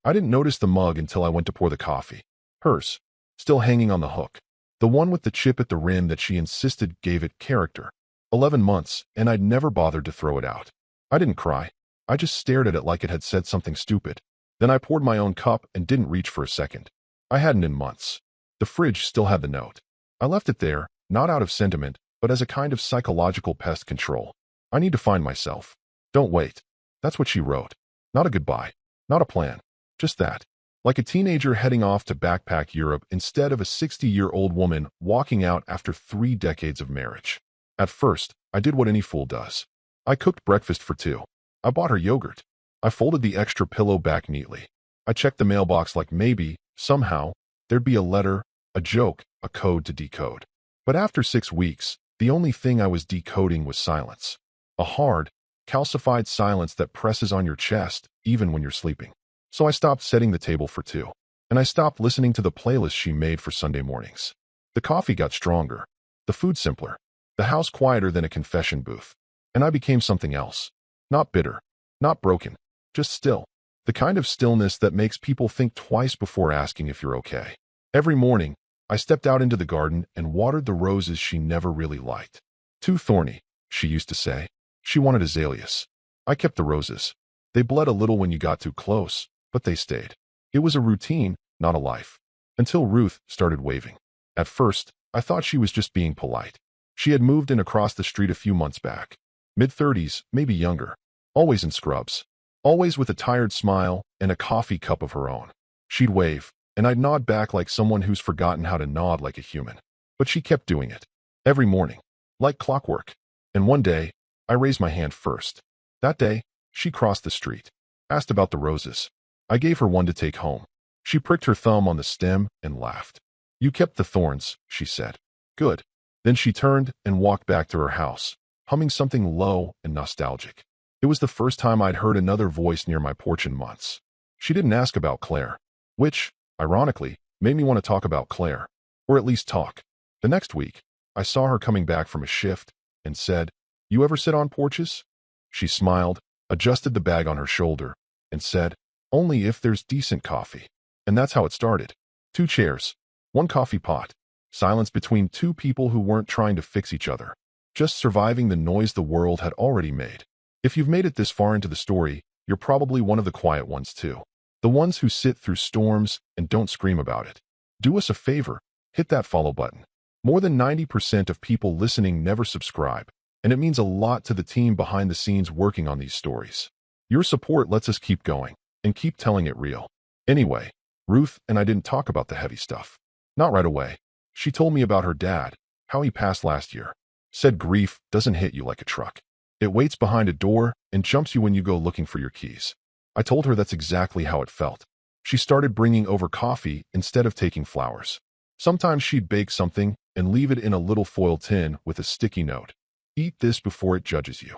I didn't notice the mug until I went to pour the coffee. Hers, still hanging on the hook. The one with the chip at the rim that she insisted gave it character. 11 months, and I'd never bothered to throw it out. I didn't cry. I just stared at it like it had said something stupid. Then I poured my own cup and didn't reach for a second. I hadn't in months. The fridge still had the note. I left it there, not out of sentiment, but as a kind of psychological pest control. I need to find myself. Don't wait. That's what she wrote. Not a goodbye. Not a plan. Just that. Like a teenager heading off to backpack Europe instead of a 60-year-old woman walking out after 3 decades of marriage. At first, I did what any fool does. I cooked breakfast for 2. I bought her yogurt. I folded the extra pillow back neatly. I checked the mailbox like maybe, somehow, there'd be a letter, a joke, a code to decode. But after 6 weeks, the only thing I was decoding was silence. A hard, calcified silence that presses on your chest, even when you're sleeping. So I stopped setting the table for 2. And I stopped listening to the playlist she made for Sunday mornings. The coffee got stronger. The food simpler. The house quieter than a confession booth. And I became something else. Not bitter. Not broken. Just still. The kind of stillness that makes people think twice before asking if you're okay. Every morning, I stepped out into the garden and watered the roses she never really liked. Too thorny, she used to say. She wanted azaleas. I kept the roses. They bled a little when you got too close, but they stayed. It was a routine, not a life. Until Ruth started waving. At first, I thought she was just being polite. She had moved in across the street a few months back. Mid-30s, maybe younger. Always in scrubs. Always with a tired smile and a coffee cup of her own. She'd wave, and I'd nod back like someone who's forgotten how to nod like a human. But she kept doing it. Every morning. Like clockwork. And one day, I raised my hand first. That day, she crossed the street. Asked about the roses. I gave her one to take home. She pricked her thumb on the stem and laughed. You kept the thorns, she said. Good. Then she turned and walked back to her house, humming something low and nostalgic. It was the first time I'd heard another voice near my porch in months. She didn't ask about Claire, which, ironically, made me want to talk about Claire, or at least talk. The next week, I saw her coming back from a shift and said, You ever sit on porches? She smiled, adjusted the bag on her shoulder, and said, Only if there's decent coffee. And that's how it started. 2 chairs, 1 coffee pot, silence between 2 people who weren't trying to fix each other, just surviving the noise the world had already made. If you've made it this far into the story, you're probably one of the quiet ones too. The ones who sit through storms and don't scream about it. Do us a favor, hit that follow button. More than 90% of people listening never subscribe, and it means a lot to the team behind the scenes working on these stories. Your support lets us keep going, and keep telling it real. Anyway, Ruth and I didn't talk about the heavy stuff. Not right away. She told me about her dad, how he passed last year. Said grief doesn't hit you like a truck. It waits behind a door and jumps you when you go looking for your keys. I told her that's exactly how it felt. She started bringing over coffee instead of taking flowers. Sometimes she'd bake something and leave it in a little foil tin with a sticky note. Eat this before it judges you.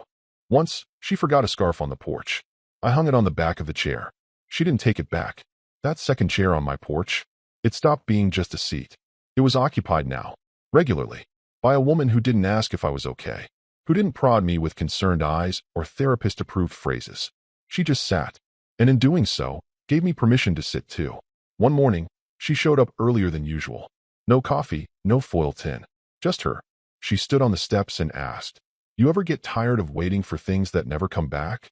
Once, she forgot a scarf on the porch. I hung it on the back of the chair. She didn't take it back. That second chair on my porch, it stopped being just a seat. It was occupied now, regularly, by a woman who didn't ask if I was okay, who didn't prod me with concerned eyes or therapist-approved phrases. She just sat, and in doing so, gave me permission to sit too. One morning, she showed up earlier than usual. No coffee, no foil tin. Just her. She stood on the steps and asked, You ever get tired of waiting for things that never come back?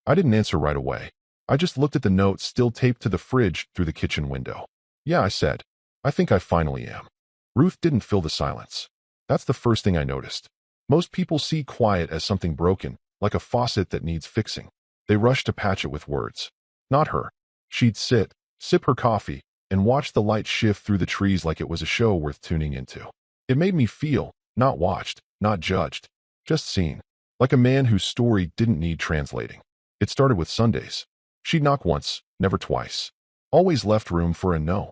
I didn't answer right away. I just looked at the note still taped to the fridge through the kitchen window. Yeah, I said. I think I finally am. Ruth didn't fill the silence. That's the first thing I noticed. Most people see quiet as something broken, like a faucet that needs fixing. They rush to patch it with words. Not her. She'd sit, sip her coffee, and watch the light shift through the trees like it was a show worth tuning into. It made me feel, not watched, not judged, just seen. Like a man whose story didn't need translating. It started with Sundays. She'd knock once, never twice. Always left room for a no.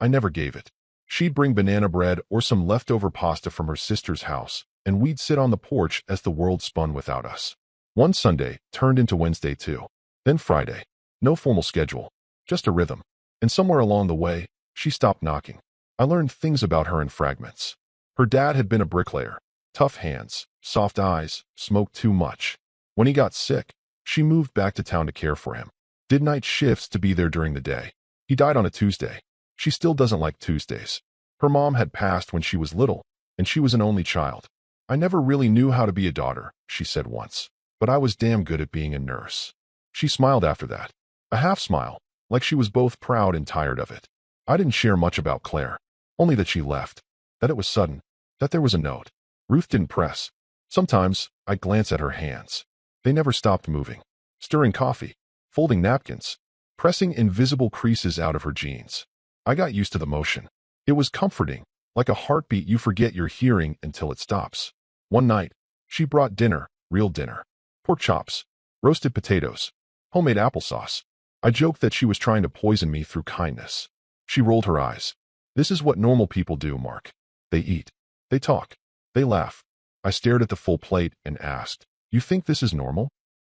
I never gave it. She'd bring banana bread or some leftover pasta from her sister's house, and we'd sit on the porch as the world spun without us. One Sunday turned into Wednesday too. Then Friday. No formal schedule, just a rhythm. And somewhere along the way, she stopped knocking. I learned things about her in fragments. Her dad had been a bricklayer. Tough hands, soft eyes, smoked too much. When he got sick, she moved back to town to care for him. Did night shifts to be there during the day. He died on a Tuesday. She still doesn't like Tuesdays. Her mom had passed when she was little, and she was an only child. I never really knew how to be a daughter, she said once, but I was damn good at being a nurse. She smiled after that. A half smile, like she was both proud and tired of it. I didn't share much about Claire, only that she left, that it was sudden, that there was a note. Ruth didn't press. Sometimes I'd glance at her hands. They never stopped moving. Stirring coffee, folding napkins, pressing invisible creases out of her jeans. I got used to the motion. It was comforting, like a heartbeat you forget you're hearing until it stops. One night, she brought dinner, real dinner. Pork chops, roasted potatoes, homemade applesauce. I joked that she was trying to poison me through kindness. She rolled her eyes. This is what normal people do, Mark. They eat. They talk. They laugh. I stared at the full plate and asked, "You think this is normal?"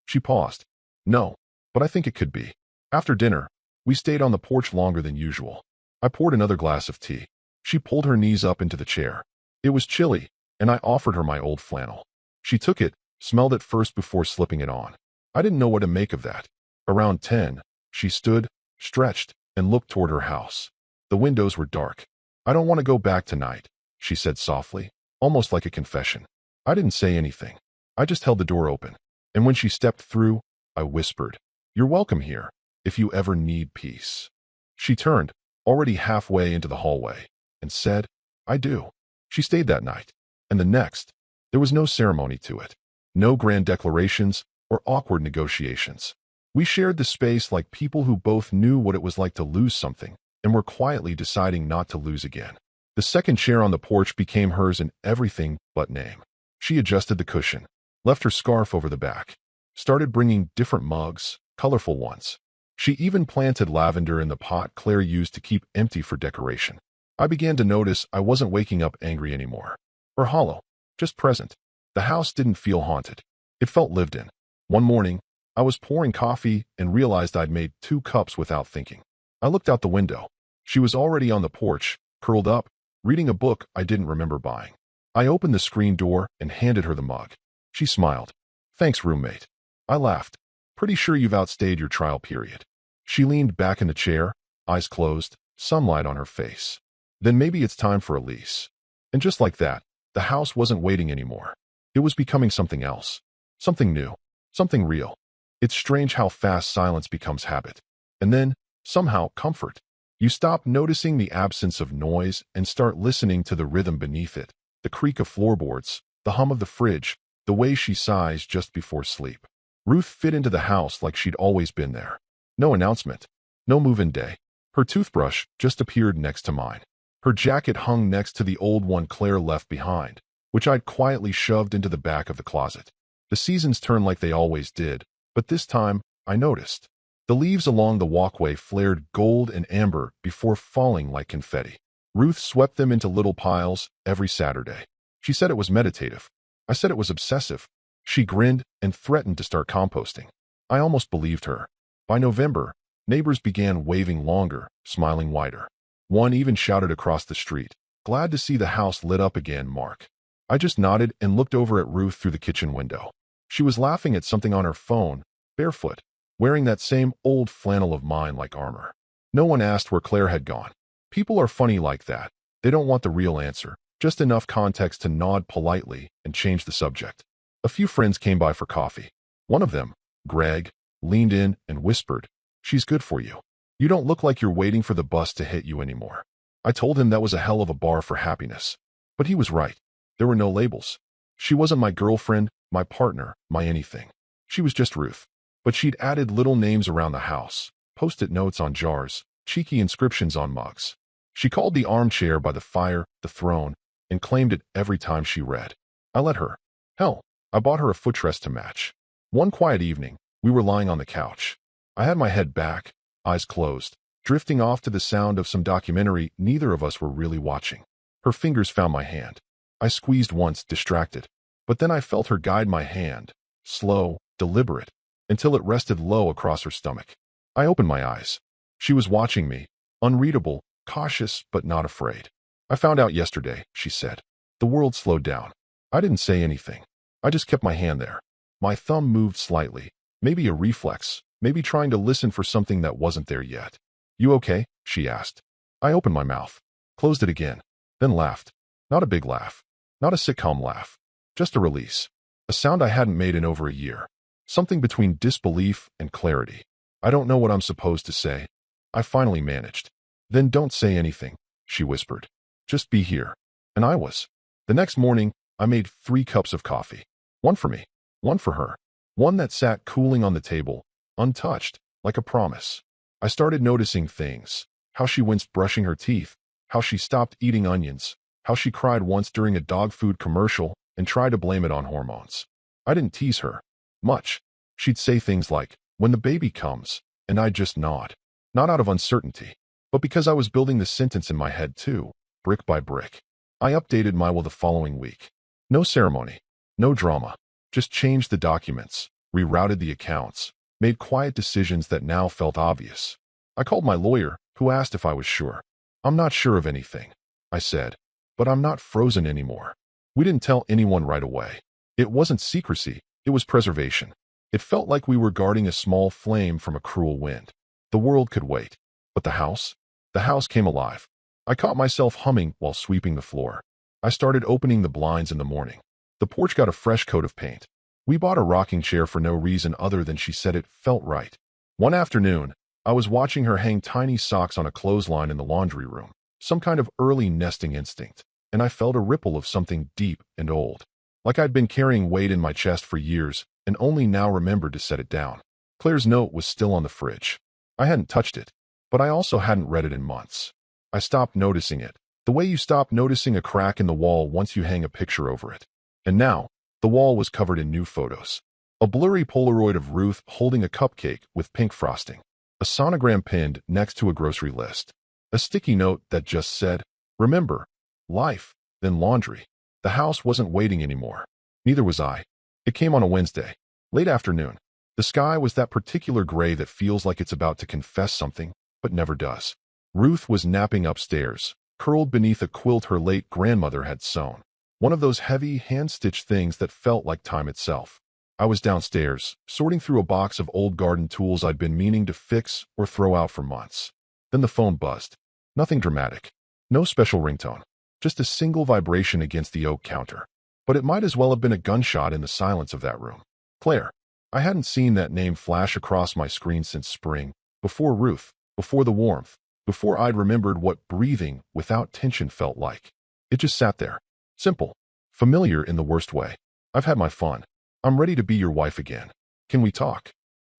She paused. "No, but I think it could be." After dinner, we stayed on the porch longer than usual. I poured another glass of tea. She pulled her knees up into the chair. It was chilly, and I offered her my old flannel. She took it, smelled it first before slipping it on. I didn't know what to make of that. Around 10, she stood, stretched, and looked toward her house. The windows were dark. "I don't want to go back tonight," she said softly, almost like a confession. I didn't say anything. I just held the door open. And when she stepped through, I whispered, "You're welcome here, if you ever need peace." She turned, already halfway into the hallway, and said, "I do." She stayed that night. And the next. There was no ceremony to it. No grand declarations or awkward negotiations. We shared the space like people who both knew what it was like to lose something and were quietly deciding not to lose again. The second chair on the porch became hers in everything but name. She adjusted the cushion, left her scarf over the back, started bringing different mugs, colorful ones. She even planted lavender in the pot Claire used to keep empty for decoration. I began to notice I wasn't waking up angry anymore, or hollow, just present. The house didn't feel haunted. It felt lived in. One morning, I was pouring coffee and realized I'd made 2 cups without thinking. I looked out the window. She was already on the porch, curled up, reading a book I didn't remember buying. I opened the screen door and handed her the mug. She smiled. "Thanks, roommate." I laughed. "Pretty sure you've outstayed your trial period." She leaned back in the chair, eyes closed, sunlight on her face. "Then maybe it's time for a lease." And just like that, the house wasn't waiting anymore. It was becoming something else. Something new. Something real. It's strange how fast silence becomes habit. And then, somehow, comfort. You stop noticing the absence of noise and start listening to the rhythm beneath it, the creak of floorboards, the hum of the fridge, the way she sighs just before sleep. Ruth fit into the house like she'd always been there. No announcement. No move-in day. Her toothbrush just appeared next to mine. Her jacket hung next to the old one Claire left behind, which I'd quietly shoved into the back of the closet. The seasons turned like they always did, but this time, I noticed. The leaves along the walkway flared gold and amber before falling like confetti. Ruth swept them into little piles every Saturday. She said it was meditative. I said it was obsessive. She grinned and threatened to start composting. I almost believed her. By November, neighbors began waving longer, smiling wider. One even shouted across the street, "Glad to see the house lit up again, Mark." I just nodded and looked over at Ruth through the kitchen window. She was laughing at something on her phone, barefoot, wearing that same old flannel of mine like armor. No one asked where Claire had gone. People are funny like that. They don't want the real answer, just enough context to nod politely and change the subject. A few friends came by for coffee. One of them, Greg, leaned in and whispered, "She's good for you. You don't look like you're waiting for the bus to hit you anymore." I told him that was a hell of a bar for happiness. But he was right. There were no labels. She wasn't my girlfriend, my partner, my anything. She was just Ruth. But she'd added little names around the house, post-it notes on jars, cheeky inscriptions on mugs. She called the armchair by the fire the throne and claimed it every time she read. I let her. Hell, I bought her a footrest to match. One quiet evening, we were lying on the couch. I had my head back, eyes closed, drifting off to the sound of some documentary neither of us were really watching. Her fingers found my hand. I squeezed once, distracted. But then I felt her guide my hand, slow, deliberate, until it rested low across her stomach. I opened my eyes. She was watching me, unreadable, cautious, but not afraid. "I found out yesterday," she said. The world slowed down. I didn't say anything. I just kept my hand there. My thumb moved slightly, maybe a reflex, maybe trying to listen for something that wasn't there yet. "You okay?" she asked. I opened my mouth, closed it again, then laughed. Not a big laugh, not a sitcom laugh, just a release. A sound I hadn't made in over a year. Something between disbelief and clarity. "I don't know what I'm supposed to say." I finally managed. "Then don't say anything," she whispered. "Just be here." And I was. The next morning, I made 3 cups of coffee. One for me, one for her. One that sat cooling on the table, untouched, like a promise. I started noticing things. How she winced brushing her teeth, how she stopped eating onions, how she cried once during a dog food commercial and tried to blame it on hormones. I didn't tease her much. She'd say things like, "When the baby comes," and I'd just nod. Not out of uncertainty, but because I was building the sentence in my head too, brick by brick. I updated my will the following week. No ceremony, no drama, just changed the documents, rerouted the accounts, made quiet decisions that now felt obvious. I called my lawyer, who asked if I was sure. "I'm not sure of anything," I said, "but I'm not frozen anymore." We didn't tell anyone right away. It wasn't secrecy, it was preservation. It felt like we were guarding a small flame from a cruel wind. The world could wait. But the house? The house came alive. I caught myself humming while sweeping the floor. I started opening the blinds in the morning. The porch got a fresh coat of paint. We bought a rocking chair for no reason other than she said it felt right. One afternoon, I was watching her hang tiny socks on a clothesline in the laundry room, some kind of early nesting instinct, and I felt a ripple of something deep and old. Like I'd been carrying weight in my chest for years and only now remembered to set it down. Claire's note was still on the fridge. I hadn't touched it, but I also hadn't read it in months. I stopped noticing it, the way you stop noticing a crack in the wall once you hang a picture over it. And now, the wall was covered in new photos. A blurry Polaroid of Ruth holding a cupcake with pink frosting. A sonogram pinned next to a grocery list. A sticky note that just said, "Remember, life, then laundry." The house wasn't waiting anymore. Neither was I. It came on a Wednesday, late afternoon. The sky was that particular gray that feels like it's about to confess something, but never does. Ruth was napping upstairs, curled beneath a quilt her late grandmother had sewn. One of those heavy, hand-stitched things that felt like time itself. I was downstairs, sorting through a box of old garden tools I'd been meaning to fix or throw out for months. Then the phone buzzed. Nothing dramatic. No special ringtone. Just a single vibration against the oak counter. But it might as well have been a gunshot in the silence of that room. Claire. I hadn't seen that name flash across my screen since spring, before Ruth, before the warmth, before I'd remembered what breathing without tension felt like. It just sat there. Simple. Familiar in the worst way. "I've had my fun. I'm ready to be your wife again. Can we talk?"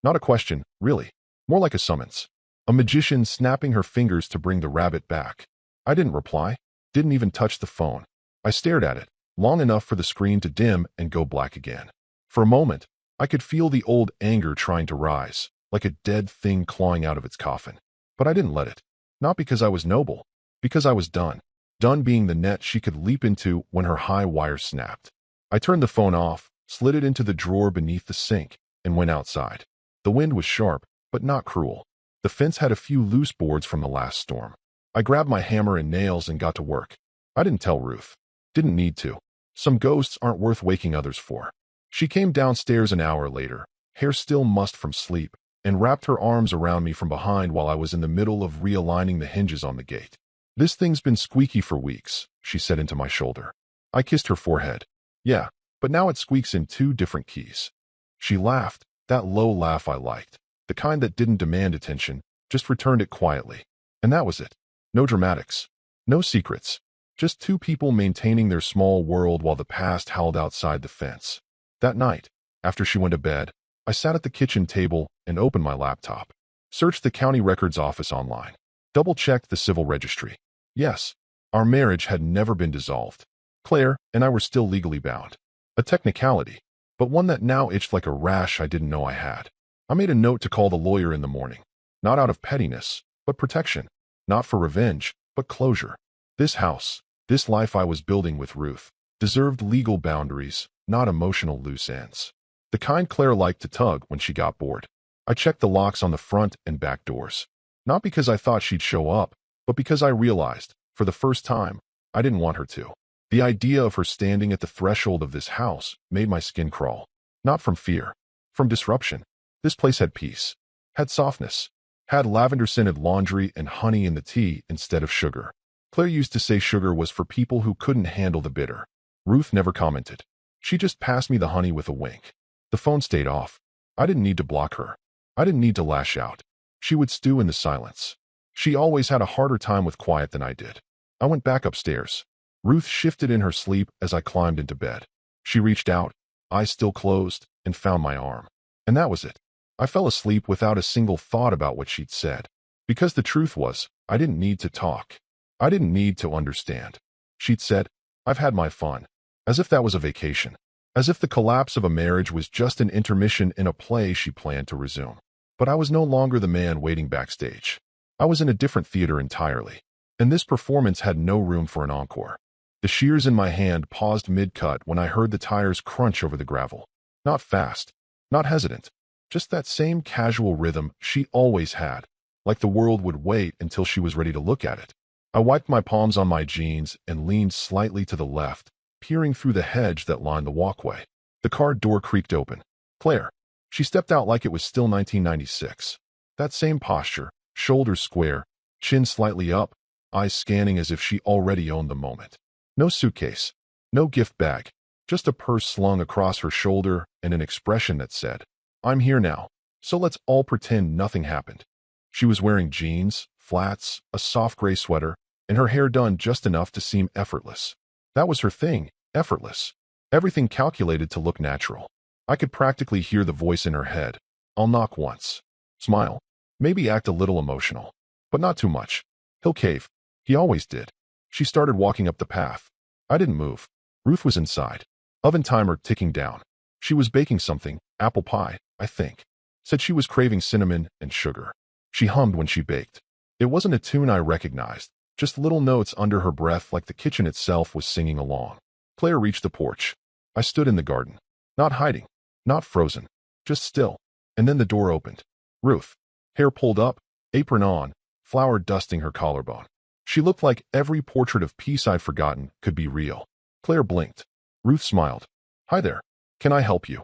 Not a question, really. More like a summons. A magician snapping her fingers to bring the rabbit back. I didn't reply. Didn't even touch the phone. I stared at it, long enough for the screen to dim and go black again. For a moment, I could feel the old anger trying to rise, like a dead thing clawing out of its coffin. But I didn't let it. Not because I was noble. Because I was done. Done being the net she could leap into when her high wire snapped. I turned the phone off, slid it into the drawer beneath the sink, and went outside. The wind was sharp, but not cruel. The fence had a few loose boards from the last storm. I grabbed my hammer and nails and got to work. I didn't tell Ruth. Didn't need to. Some ghosts aren't worth waking others for. She came downstairs an hour later, hair still mussed from sleep, and wrapped her arms around me from behind while I was in the middle of realigning the hinges on the gate. "This thing's been squeaky for weeks," she said into my shoulder. I kissed her forehead. "Yeah, but now it squeaks in 2 different keys." She laughed, that low laugh I liked, the kind that didn't demand attention, just returned it quietly. And that was it. No dramatics. No secrets. Just 2 people maintaining their small world while the past howled outside the fence. That night, after she went to bed, I sat at the kitchen table and opened my laptop. Searched the county records office online. Double-checked the civil registry. Yes, our marriage had never been dissolved. Claire and I were still legally bound. A technicality, but one that now itched like a rash I didn't know I had. I made a note to call the lawyer in the morning. Not out of pettiness, but protection. Not for revenge, but closure. This house, this life I was building with Ruth, deserved legal boundaries, not emotional loose ends. The kind Claire liked to tug when she got bored. I checked the locks on the front and back doors. Not because I thought she'd show up, but because I realized, for the first time, I didn't want her to. The idea of her standing at the threshold of this house made my skin crawl. Not from fear. From disruption. This place had peace. had softness, had lavender-scented laundry and honey in the tea instead of sugar. Claire used to say sugar was for people who couldn't handle the bitter. Ruth never commented. She just passed me the honey with a wink. The phone stayed off. I didn't need to block her. I didn't need to lash out. She would stew in the silence. She always had a harder time with quiet than I did. I went back upstairs. Ruth shifted in her sleep as I climbed into bed. She reached out, eyes still closed, and found my arm. And that was it. I fell asleep without a single thought about what she'd said. Because the truth was, I didn't need to talk. I didn't need to understand. She'd said, "I've had my fun." As if that was a vacation. As if the collapse of a marriage was just an intermission in a play she planned to resume. But I was no longer the man waiting backstage. I was in a different theater entirely. And this performance had no room for an encore. The shears in my hand paused mid-cut when I heard the tires crunch over the gravel. Not fast. Not hesitant. Just that same casual rhythm she always had. Like the world would wait until she was ready to look at it. I wiped my palms on my jeans and leaned slightly to the left, peering through the hedge that lined the walkway. The car door creaked open. Claire. She stepped out like it was still 1996. That same posture, shoulders square, chin slightly up, eyes scanning as if she already owned the moment. No suitcase. No gift bag. Just a purse slung across her shoulder and an expression that said, "I'm here now, so let's all pretend nothing happened." She was wearing jeans, flats, a soft gray sweater, and her hair done just enough to seem effortless. That was her thing, effortless. Everything calculated to look natural. I could practically hear the voice in her head. "I'll knock once. Smile. Maybe act a little emotional. But not too much. He'll cave. He always did." She started walking up the path. I didn't move. Ruth was inside. Oven timer ticking down. She was baking something, apple pie, I think. Said she was craving cinnamon and sugar. She hummed when she baked. It wasn't a tune I recognized, just little notes under her breath like the kitchen itself was singing along. Claire reached the porch. I stood in the garden. Not hiding. Not frozen. Just still. And then the door opened. Ruth. Hair pulled up, apron on, flour dusting her collarbone. She looked like every portrait of peace I'd forgotten could be real. Claire blinked. Ruth smiled. "Hi there. Can I help you?"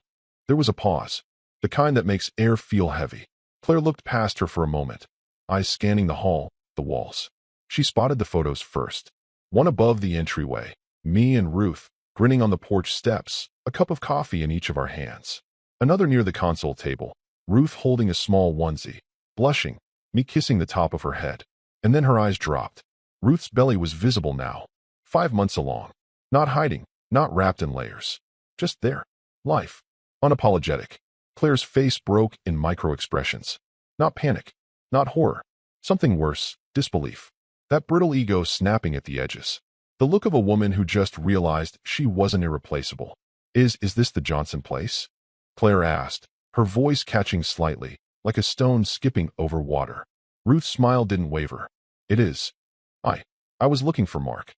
There was a pause. The kind that makes air feel heavy. Claire looked past her for a moment, eyes scanning the hall, the walls. She spotted the photos first. One above the entryway, me and Ruth, grinning on the porch steps, a cup of coffee in each of our hands. Another near the console table, Ruth holding a small onesie, blushing, me kissing the top of her head. And then her eyes dropped. Ruth's belly was visible now, 5 months along. Not hiding, not wrapped in layers. Just there. Life. Unapologetic. Claire's face broke in micro-expressions. Not panic. Not horror. Something worse, disbelief. That brittle ego snapping at the edges. The look of a woman who just realized she wasn't irreplaceable. Is this the Johnson place?" Claire asked, her voice catching slightly, like a stone skipping over water. Ruth's smile didn't waver. "It is. I was looking for Mark."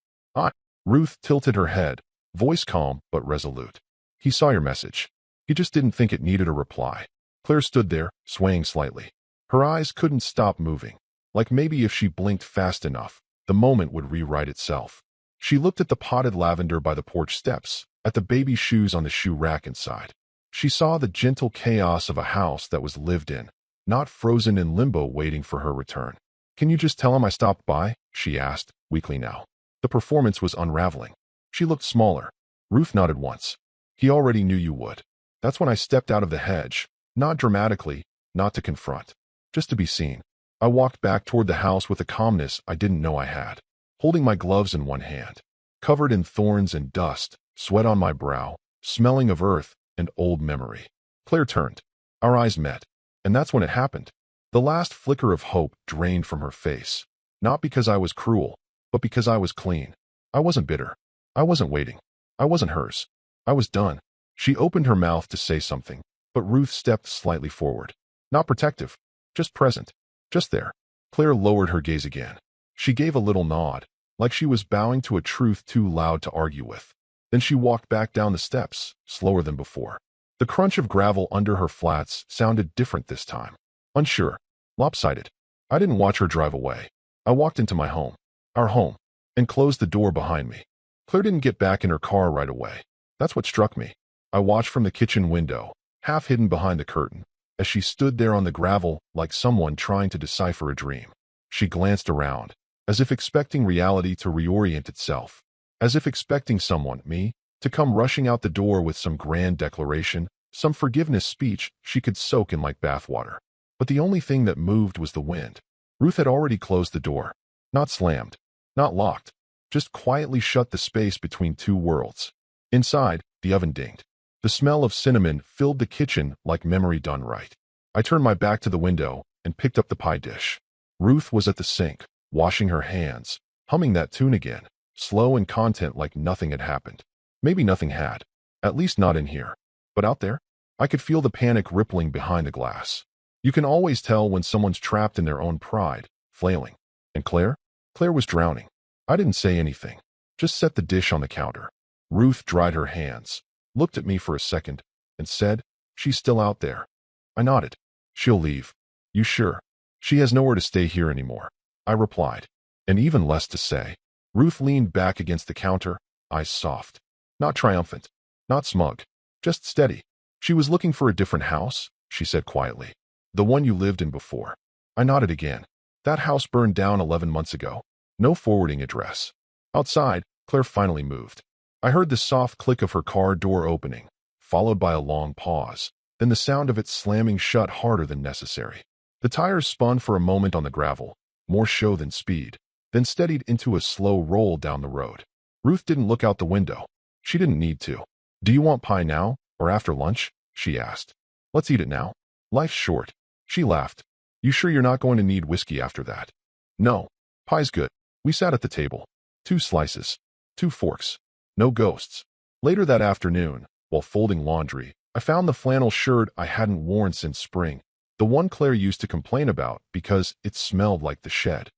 Ruth tilted her head, voice calm but resolute. "He saw your message. He just didn't think it needed a reply." Claire stood there, swaying slightly. Her eyes couldn't stop moving, like maybe if she blinked fast enough, the moment would rewrite itself. She looked at the potted lavender by the porch steps, at the baby shoes on the shoe rack inside. She saw the gentle chaos of a house that was lived in, not frozen in limbo waiting for her return. "Can you just tell him I stopped by?" she asked, weakly now. The performance was unraveling. She looked smaller. Ruth nodded once. "He already knew you would." That's when I stepped out of the hedge, not dramatically, not to confront, just to be seen. I walked back toward the house with a calmness I didn't know I had, holding my gloves in one hand, covered in thorns and dust, sweat on my brow, smelling of earth and old memory. Claire turned. Our eyes met, and that's when it happened. The last flicker of hope drained from her face, not because I was cruel, but because I was clean. I wasn't bitter. I wasn't waiting. I wasn't hers. I was done. She opened her mouth to say something, but Ruth stepped slightly forward. Not protective, just present, just there. Claire lowered her gaze again. She gave a little nod, like she was bowing to a truth too loud to argue with. Then she walked back down the steps, slower than before. The crunch of gravel under her flats sounded different this time. Unsure, lopsided. I didn't watch her drive away. I walked into my home, our home, and closed the door behind me. Claire didn't get back in her car right away. That's what struck me. I watched from the kitchen window, half hidden behind the curtain, as she stood there on the gravel like someone trying to decipher a dream. She glanced around, as if expecting reality to reorient itself, as if expecting someone, me, to come rushing out the door with some grand declaration, some forgiveness speech she could soak in like bathwater. But the only thing that moved was the wind. Ruth had already closed the door. Not slammed, not locked, just quietly shut the space between two worlds. Inside, the oven dinged. The smell of cinnamon filled the kitchen like memory done right. I turned my back to the window and picked up the pie dish. Ruth was at the sink, washing her hands, humming that tune again, slow and content like nothing had happened. Maybe nothing had, at least not in here. But out there, I could feel the panic rippling behind the glass. You can always tell when someone's trapped in their own pride, flailing. And Claire? Claire was drowning. I didn't say anything, just set the dish on the counter. Ruth dried her hands, looked at me for a second, and said, "She's still out there." I nodded. "She'll leave." "You sure?" "She has nowhere to stay here anymore," I replied, and even less to say. Ruth leaned back against the counter, eyes soft. Not triumphant, not smug, just steady. "She was looking for a different house," she said quietly. "The one you lived in before." I nodded again. "That house burned down 11 months ago. No forwarding address." Outside, Claire finally moved. I heard the soft click of her car door opening, followed by a long pause, then the sound of it slamming shut harder than necessary. The tires spun for a moment on the gravel, more show than speed, then steadied into a slow roll down the road. Ruth didn't look out the window. She didn't need to. "Do you want pie now, or after lunch?" she asked. "Let's eat it now. Life's short." She laughed. "You sure you're not going to need whiskey after that?" "No. Pie's good." We sat at the table. 2 slices. 2 forks. No ghosts. Later that afternoon, while folding laundry, I found the flannel shirt I hadn't worn since spring, the one Claire used to complain about because it smelled like the shed.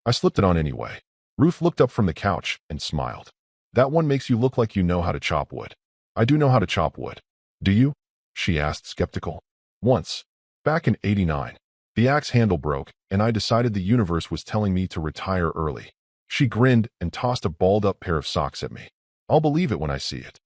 I slipped it on anyway. Ruth looked up from the couch and smiled. "That one makes you look like you know how to chop wood." "I do know how to chop wood." "Do you?" she asked, skeptical. "Once. Back in '89. The axe handle broke, and I decided the universe was telling me to retire early." She grinned and tossed a balled-up pair of socks at me. "I'll believe it when I see it."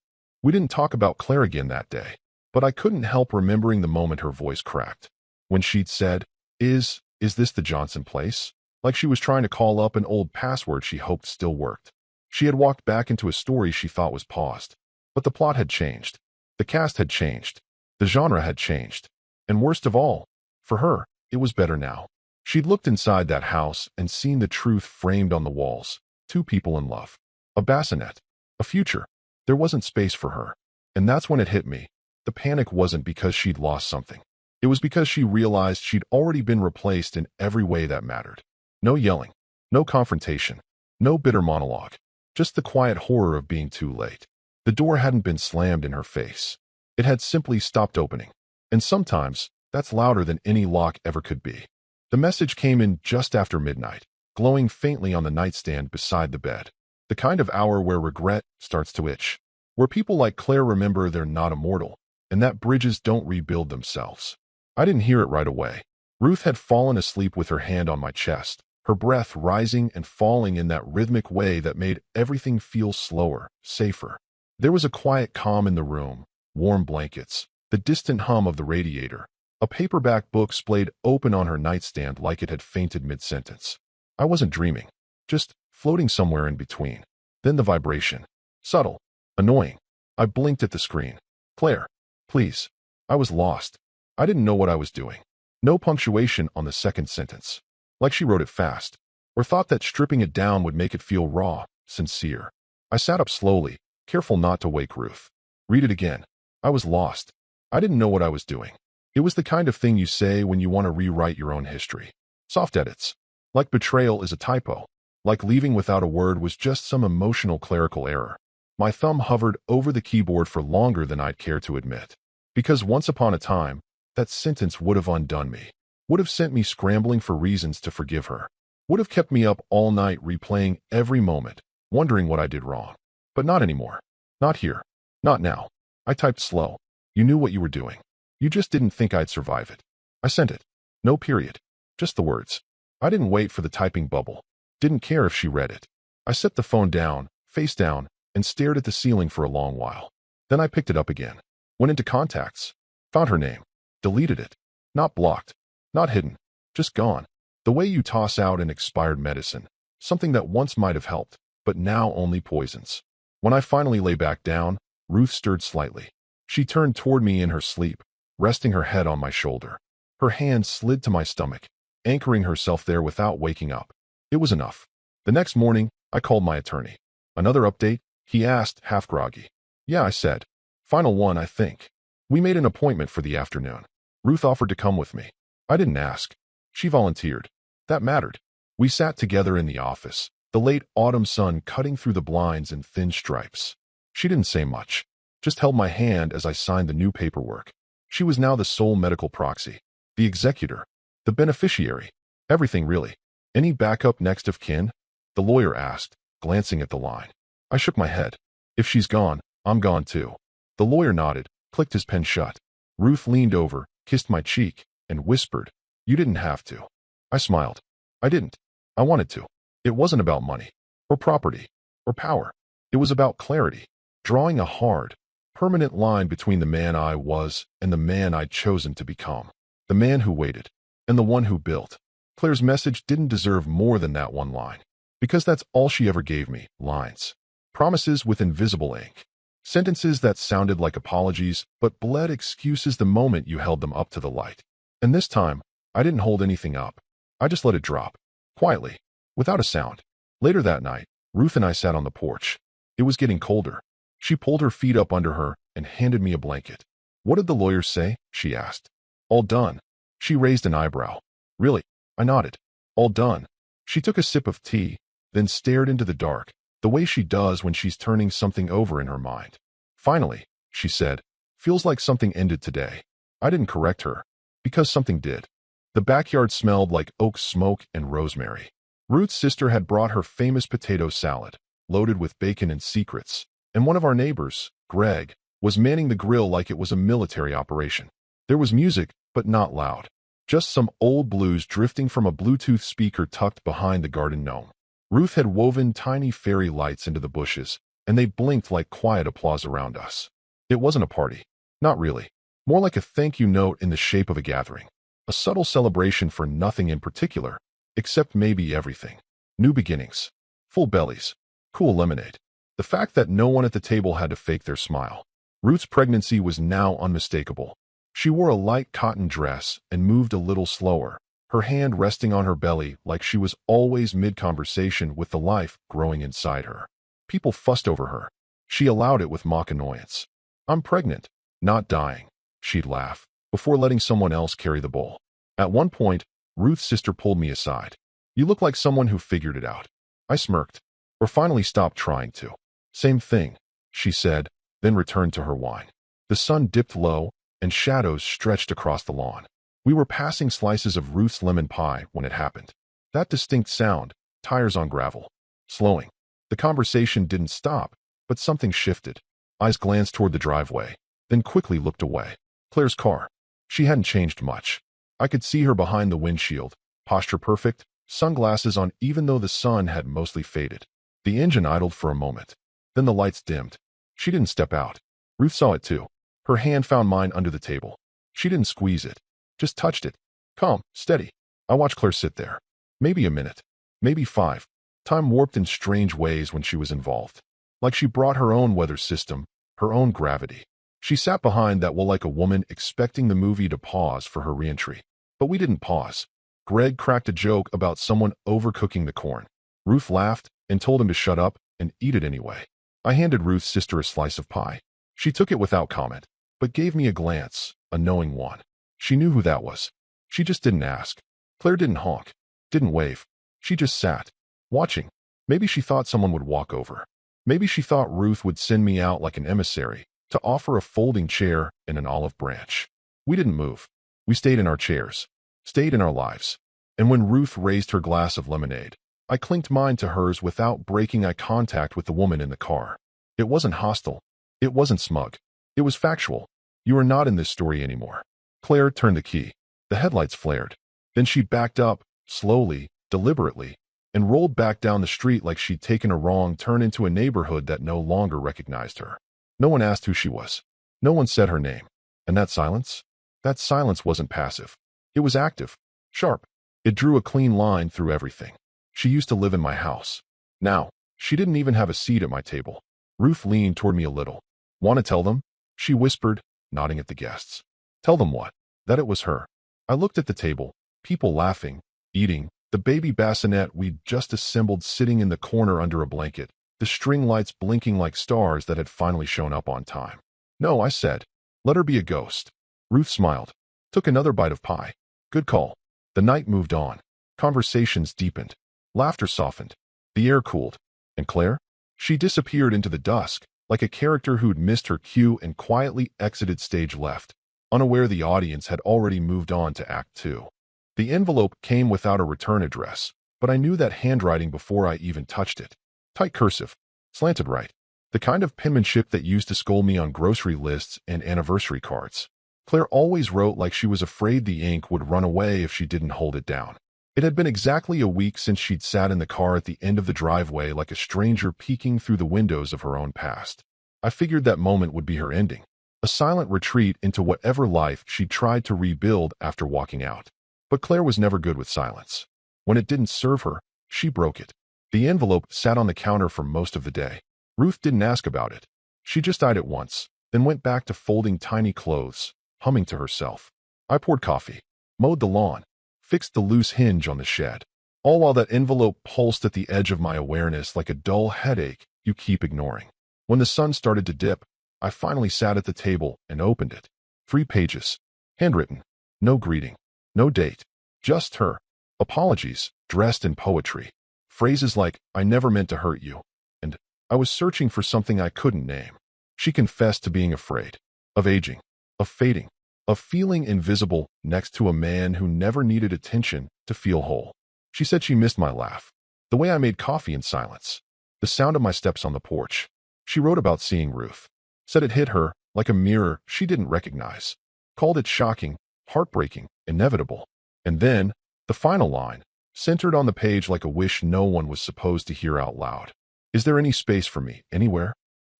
We didn't talk about Claire again that day, but I couldn't help remembering the moment her voice cracked. When she'd said, Is this the Johnson place?" Like she was trying to call up an old password she hoped still worked. She had walked back into a story she thought was paused. But the plot had changed. The cast had changed. The genre had changed. And worst of all, for her, it was better now. She'd looked inside that house and seen the truth framed on the walls. 2 people in love. A bassinet. A future. There wasn't space for her. And that's when it hit me. The panic wasn't because she'd lost something. It was because she realized she'd already been replaced in every way that mattered. No yelling. No confrontation. No bitter monologue. Just the quiet horror of being too late. The door hadn't been slammed in her face. It had simply stopped opening. And sometimes, that's louder than any lock ever could be. The message came in just after midnight, glowing faintly on the nightstand beside the bed. The kind of hour where regret starts to itch. Where people like Claire remember they're not immortal, and that bridges don't rebuild themselves. I didn't hear it right away. Ruth had fallen asleep with her hand on my chest, her breath rising and falling in that rhythmic way that made everything feel slower, safer. There was a quiet calm in the room, warm blankets, the distant hum of the radiator. A paperback book splayed open on her nightstand like it had fainted mid-sentence. I wasn't dreaming, just floating somewhere in between. Then the vibration. Subtle. Annoying. I blinked at the screen. "Claire, please." I was lost. I didn't know what I was doing. No punctuation on the second sentence. Like she wrote it fast. Or thought that stripping it down would make it feel raw, sincere. I sat up slowly, careful not to wake Ruth. "Read it again." I was lost. I didn't know what I was doing. It was the kind of thing you say when you want to rewrite your own history. Soft edits. Like betrayal is a typo. Like leaving without a word was just some emotional clerical error. My thumb hovered over the keyboard for longer than I'd care to admit. Because once upon a time, that sentence would have undone me. Would have sent me scrambling for reasons to forgive her. Would have kept me up all night replaying every moment, wondering what I did wrong. But not anymore. Not here. Not now. I typed slow. You knew what you were doing. You just didn't think I'd survive it. I sent it. No period. Just the words. I didn't wait for the typing bubble. Didn't care if she read it. I set the phone down, face down, and stared at the ceiling for a long while. Then I picked it up again. Went into contacts. Found her name. Deleted it. Not blocked. Not hidden. Just gone. The way you toss out an expired medicine. Something that once might have helped, but now only poisons. When I finally lay back down, Ruth stirred slightly. She turned toward me in her sleep, resting her head on my shoulder. Her hand slid to my stomach, anchoring herself there without waking up. It was enough. The next morning, I called my attorney. Another update? He asked, half groggy. Yeah, I said. Final one, I think. We made an appointment for the afternoon. Ruth offered to come with me. I didn't ask. She volunteered. That mattered. We sat together in the office, the late autumn sun cutting through the blinds in thin stripes. She didn't say much, just held my hand as I signed the new paperwork. She was now the sole medical proxy, the executor, the beneficiary, everything really. Any backup next of kin? The lawyer asked, glancing at the line. I shook my head. If she's gone, I'm gone too. The lawyer nodded, clicked his pen shut. Ruth leaned over, kissed my cheek, and whispered, "You didn't have to." I smiled. I didn't. I wanted to. It wasn't about money, or property, or power. It was about clarity, drawing a hard, permanent line between the man I was and the man I'd chosen to become. The man who waited, and the one who built. Claire's message didn't deserve more than that one line, because that's all she ever gave me, lines. Promises with invisible ink. Sentences that sounded like apologies, but bled excuses the moment you held them up to the light. And this time, I didn't hold anything up. I just let it drop, quietly, without a sound. Later that night, Ruth and I sat on the porch. It was getting colder. She pulled her feet up under her and handed me a blanket. What did the lawyer say? She asked. All done. She raised an eyebrow. Really? I nodded. All done. She took a sip of tea, then stared into the dark, the way she does when she's turning something over in her mind. Finally, she said, feels like something ended today. I didn't correct her, because something did. The backyard smelled like oak smoke and rosemary. Ruth's sister had brought her famous potato salad, loaded with bacon and secrets, and one of our neighbors, Greg, was manning the grill like it was a military operation. There was music, but not loud. Just some old blues drifting from a Bluetooth speaker tucked behind the garden gnome. Ruth had woven tiny fairy lights into the bushes, and they blinked like quiet applause around us. It wasn't a party. Not really. More like a thank you note in the shape of a gathering. A subtle celebration for nothing in particular, except maybe everything. New beginnings. Full bellies. Cool lemonade. The fact that no one at the table had to fake their smile. Ruth's pregnancy was now unmistakable. She wore a light cotton dress and moved a little slower, her hand resting on her belly like she was always mid-conversation with the life growing inside her. People fussed over her. She allowed it with mock annoyance. I'm pregnant, not dying, she'd laugh, before letting someone else carry the bowl. At one point, Ruth's sister pulled me aside. You look like someone who figured it out. I smirked, or finally stopped trying to. Same thing, she said, then returned to her wine. The sun dipped low, and shadows stretched across the lawn. We were passing slices of Ruth's lemon pie when it happened. That distinct sound, tires on gravel. Slowing. The conversation didn't stop, but something shifted. Eyes glanced toward the driveway, then quickly looked away. Claire's car. She hadn't changed much. I could see her behind the windshield, posture perfect, sunglasses on even though the sun had mostly faded. The engine idled for a moment. Then the lights dimmed. She didn't step out. Ruth saw it too. Her hand found mine under the table. She didn't squeeze it, just touched it. Calm, steady. I watched Claire sit there. Maybe a minute. Maybe 5. Time warped in strange ways when she was involved. Like she brought her own weather system, her own gravity. She sat behind that wall like a woman expecting the movie to pause for her reentry. But we didn't pause. Greg cracked a joke about someone overcooking the corn. Ruth laughed and told him to shut up and eat it anyway. I handed Ruth's sister a slice of pie. She took it without comment, but gave me a glance, a knowing one. She knew who that was. She just didn't ask. Claire didn't honk, didn't wave. She just sat, watching. Maybe she thought someone would walk over. Maybe she thought Ruth would send me out like an emissary to offer a folding chair and an olive branch. We didn't move. We stayed in our chairs, stayed in our lives. And when Ruth raised her glass of lemonade, I clinked mine to hers without breaking eye contact with the woman in the car. It wasn't hostile. It wasn't smug. It was factual. You are not in this story anymore. Claire turned the key. The headlights flared. Then she backed up, slowly, deliberately, and rolled back down the street like she'd taken a wrong turn into a neighborhood that no longer recognized her. No one asked who she was. No one said her name. And that silence? That silence wasn't passive. It was active, sharp. It drew a clean line through everything. She used to live in my house. Now, she didn't even have a seat at my table. Ruth leaned toward me a little. Want to tell them? She whispered, nodding at the guests. Tell them what? That it was her. I looked at the table, people laughing, eating, the baby bassinet we'd just assembled sitting in the corner under a blanket, the string lights blinking like stars that had finally shown up on time. No, I said. Let her be a ghost. Ruth smiled, took another bite of pie. Good call. The night moved on. Conversations deepened. Laughter softened. The air cooled. And Claire? She disappeared into the dusk, like a character who'd missed her cue and quietly exited stage left, unaware the audience had already moved on to Act 2. The envelope came without a return address, but I knew that handwriting before I even touched it. Tight cursive, slanted right. The kind of penmanship that used to scold me on grocery lists and anniversary cards. Claire always wrote like she was afraid the ink would run away if she didn't hold it down. It had been exactly a week since she'd sat in the car at the end of the driveway like a stranger peeking through the windows of her own past. I figured that moment would be her ending, a silent retreat into whatever life she'd tried to rebuild after walking out. But Claire was never good with silence. When it didn't serve her, she broke it. The envelope sat on the counter for most of the day. Ruth didn't ask about it. She just eyed it once, then went back to folding tiny clothes, humming to herself. I poured coffee, mowed the lawn, fixed the loose hinge on the shed, all while that envelope pulsed at the edge of my awareness like a dull headache you keep ignoring. When the sun started to dip, I finally sat at the table and opened it. 3 pages. Handwritten. No greeting. No date. Just her. Apologies, dressed in poetry. Phrases like, I never meant to hurt you, and I was searching for something I couldn't name. She confessed to being afraid. Of aging. Of fading. Of feeling invisible next to a man who never needed attention to feel whole. She said she missed my laugh. The way I made coffee in silence. The sound of my steps on the porch. She wrote about seeing Ruth. Said it hit her like a mirror she didn't recognize. Called it shocking, heartbreaking, inevitable. And then, the final line, centered on the page like a wish no one was supposed to hear out loud. Is there any space for me, anywhere?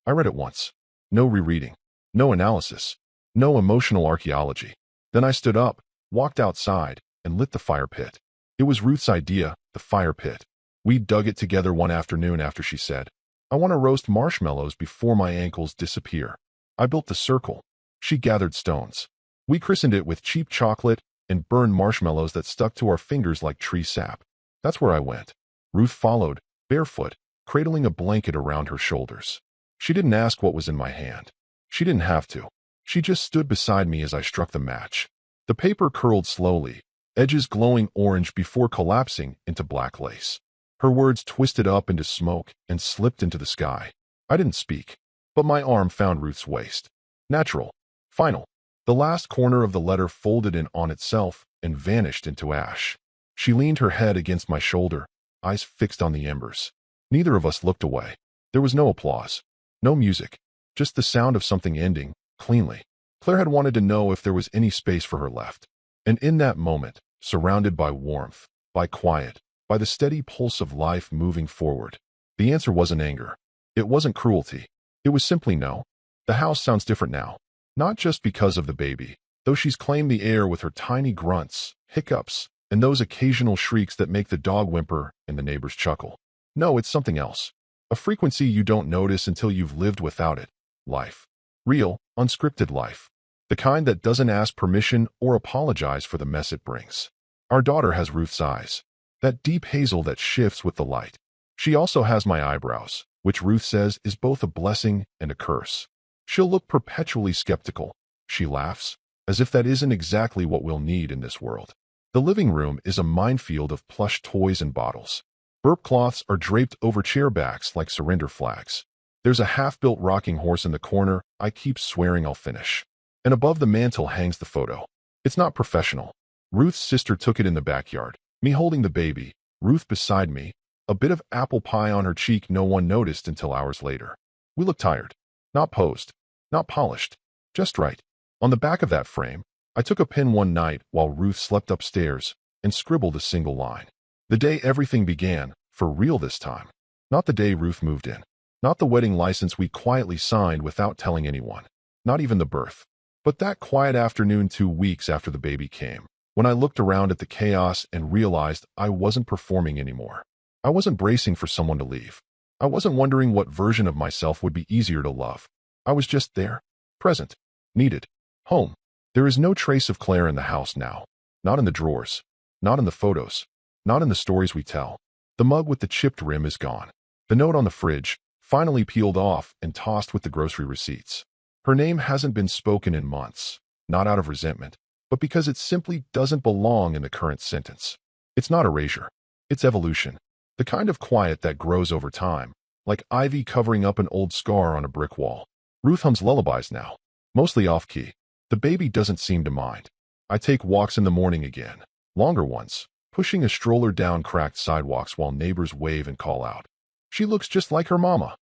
I read it once. No rereading. No analysis. No emotional archaeology. Then I stood up, walked outside, and lit the fire pit. It was Ruth's idea, the fire pit. We dug it together one afternoon after she said, I want to roast marshmallows before my ankles disappear. I built the circle. She gathered stones. We christened it with cheap chocolate and burned marshmallows that stuck to our fingers like tree sap. That's where I went. Ruth followed, barefoot, cradling a blanket around her shoulders. She didn't ask what was in my hand. She didn't have to. She just stood beside me as I struck the match. The paper curled slowly, edges glowing orange before collapsing into black lace. Her words twisted up into smoke and slipped into the sky. I didn't speak, but my arm found Ruth's waist. Natural. Final. The last corner of the letter folded in on itself and vanished into ash. She leaned her head against my shoulder, eyes fixed on the embers. Neither of us looked away. There was no applause. No music. Just the sound of something ending, cleanly. Claire had wanted to know if there was any space for her left. And in that moment, surrounded by warmth, by quiet, by the steady pulse of life moving forward, the answer wasn't anger. It wasn't cruelty. It was simply no. The house sounds different now. Not just because of the baby, though she's claimed the air with her tiny grunts, hiccups, and those occasional shrieks that make the dog whimper and the neighbors chuckle. No, it's something else. A frequency you don't notice until you've lived without it. Life. Real, unscripted life. The kind that doesn't ask permission or apologize for the mess it brings. Our daughter has Ruth's eyes. That deep hazel that shifts with the light. She also has my eyebrows, which Ruth says is both a blessing and a curse. She'll look perpetually skeptical. She laughs, as if that isn't exactly what we'll need in this world. The living room is a minefield of plush toys and bottles. Burp cloths are draped over chair backs like surrender flags. There's a half-built rocking horse in the corner I keep swearing I'll finish. And above the mantel hangs the photo. It's not professional. Ruth's sister took it in the backyard. Me holding the baby, Ruth beside me, a bit of apple pie on her cheek no one noticed until hours later. We look tired. Not posed. Not polished. Just right. On the back of that frame, I took a pen one night while Ruth slept upstairs and scribbled a single line. The day everything began, for real this time. Not the day Ruth moved in. Not the wedding license we quietly signed without telling anyone. Not even the birth. But that quiet afternoon 2 weeks after the baby came. when I looked around at the chaos and realized I wasn't performing anymore. I wasn't bracing for someone to leave. I wasn't wondering what version of myself would be easier to love. I was just there, present, needed, home. There is no trace of Claire in the house now. Not in the drawers. Not in the photos. Not in the stories we tell. The mug with the chipped rim is gone. The note on the fridge, finally peeled off and tossed with the grocery receipts. Her name hasn't been spoken in months, not out of resentment, but because it simply doesn't belong in the current sentence. It's not erasure. It's evolution. The kind of quiet that grows over time, like ivy covering up an old scar on a brick wall. Ruth hums lullabies now, mostly off-key. The baby doesn't seem to mind. I take walks in the morning again, longer ones, pushing a stroller down cracked sidewalks while neighbors wave and call out. She looks just like her mama.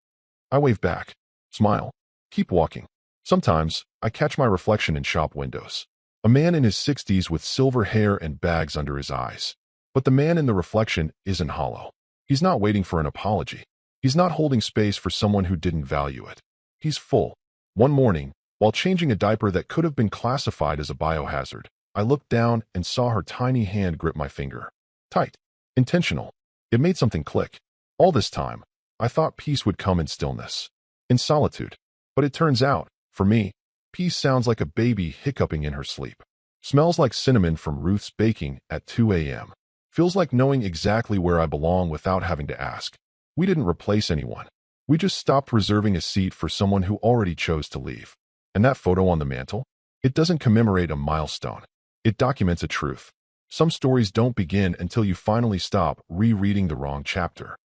I wave back, smile, keep walking. Sometimes, I catch my reflection in shop windows. A man in his 60s with silver hair and bags under his eyes. But the man in the reflection isn't hollow. He's not waiting for an apology. He's not holding space for someone who didn't value it. He's full. One morning, while changing a diaper that could have been classified as a biohazard, I looked down and saw her tiny hand grip my finger. Tight. Intentional. It made something click. All this time, I thought peace would come in stillness, in solitude. But it turns out, for me, peace sounds like a baby hiccuping in her sleep. Smells like cinnamon from Ruth's baking at 2 a.m. Feels like knowing exactly where I belong without having to ask. We didn't replace anyone. We just stopped reserving a seat for someone who already chose to leave. And that photo on the mantle? It doesn't commemorate a milestone. It documents a truth. Some stories don't begin until you finally stop rereading the wrong chapter.